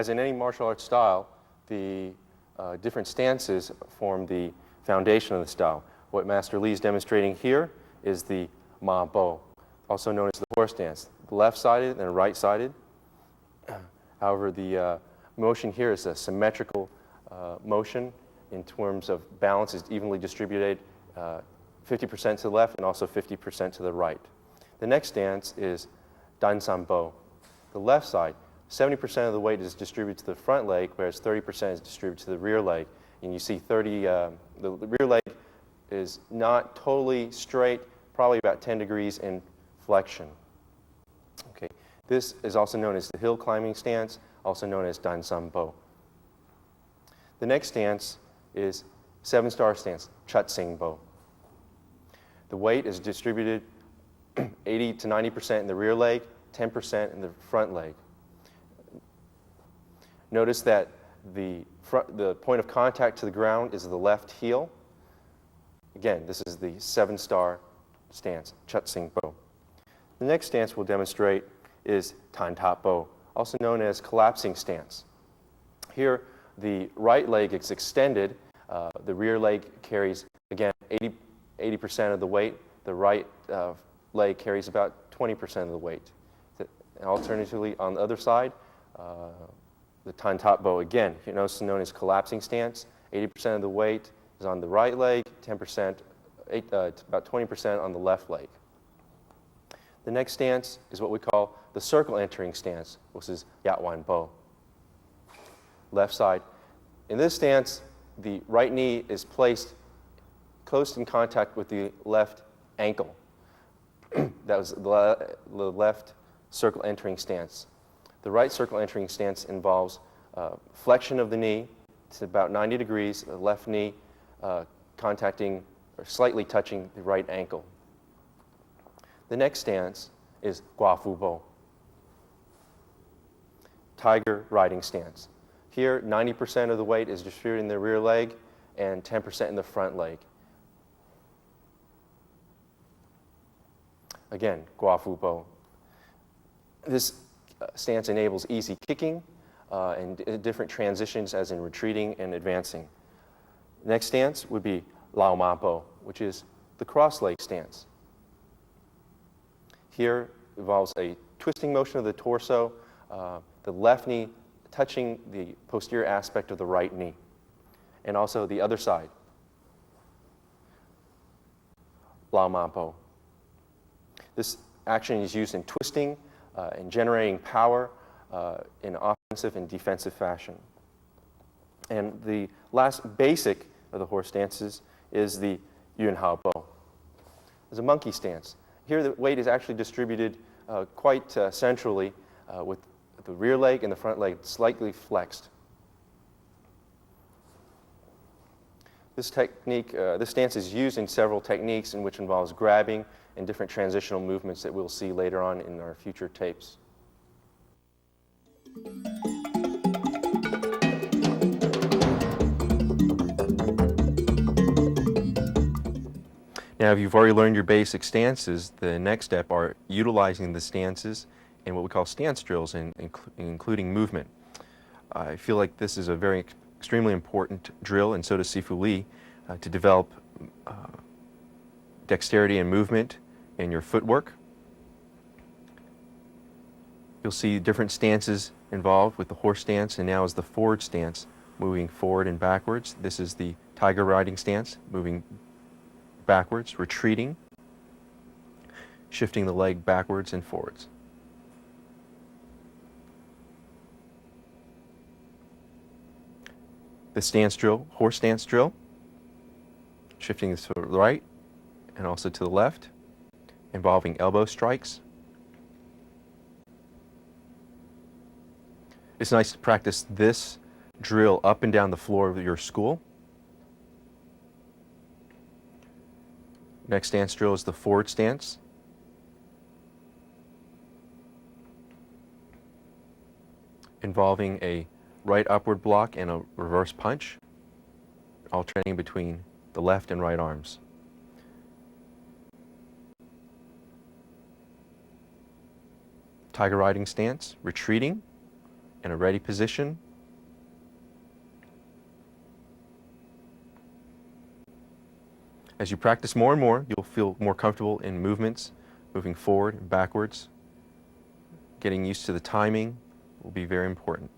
as in any martial arts style, the different stances form the foundation of the style. What Master Lee is demonstrating here is the Ma Bo, also known as the horse stance, left-sided and right-sided. However, the motion here is a symmetrical motion in terms of balance. Is evenly distributed, 50% to the left and also 50% to the right. The next stance is Dan San Bo. The left side, 70% of the weight is distributed to the front leg, whereas 30% is distributed to the rear leg. And you see the rear leg is not totally straight, probably about 10 degrees in flexion. Okay. This is also known as the hill climbing stance, also known as Dan San Bo. The next stance is 7-star stance, Chut Sing Bo. The weight is distributed 80 to 90% in the rear leg, 10% in the front leg. Notice that the point of contact to the ground is the left heel. Again, this is the 7-star stance, Chut Sing Bo. The next stance we'll demonstrate is Tan Tap Bo, also known as collapsing stance. Here, the right leg is extended. The rear leg carries, again, 80% of the weight. The right leg carries about 20% of the weight. And alternatively, on the other side, the Tan Tap Bo, again, also known as collapsing stance. 80% of the weight is on the right leg, 10%, about 20% on the left leg. The next stance is what we call the circle entering stance, which is Yat Wan Bo. Left side. In this stance, the right knee is placed close in contact with the left ankle. That was the left circle entering stance. The right circle entering stance involves flexion of the knee to about 90 degrees, the left knee contacting or slightly touching the right ankle. The next stance is Gua Fu Bo, tiger riding stance. Here, 90% of the weight is distributed in the rear leg and 10% in the front leg. Again, Gua Fu Bo. This stance enables easy kicking and different transitions as in retreating and advancing. Next stance would be Lao Ma Bo, which is the cross leg stance. Here involves a twisting motion of the torso, the left knee touching the posterior aspect of the right knee, and also the other side. Lao Ma Bo. This action is used in twisting and generating power in offensive and defensive fashion. And the last basic of the horse stances is the Yun Hao Bo. It's a monkey stance. Here the weight is actually distributed quite centrally with the rear leg and the front leg slightly flexed. This technique, this stance is used in several techniques in which involves grabbing and different transitional movements that we'll see later on in our future tapes. Now, if you've already learned your basic stances, the next step are utilizing the stances in what we call stance drills, including movement. I feel like this is a very extremely important drill, and so does Sifu Lee, to develop dexterity and movement in your footwork. You'll see different stances involved with the horse stance, and now is the forward stance, moving forward and backwards. This is the tiger riding stance, moving backwards, retreating, shifting the leg backwards and forwards. The stance drill, horse stance drill, shifting to the right and also to the left, involving elbow strikes. It's nice to practice this drill up and down the floor of your school. Next stance drill is the forward stance. Involving a right upward block and a reverse punch, alternating between the left and right arms. Tiger riding stance, retreating, in a ready position. As you practice more and more, you'll feel more comfortable in movements, moving forward and backwards. Getting used to the timing will be very important.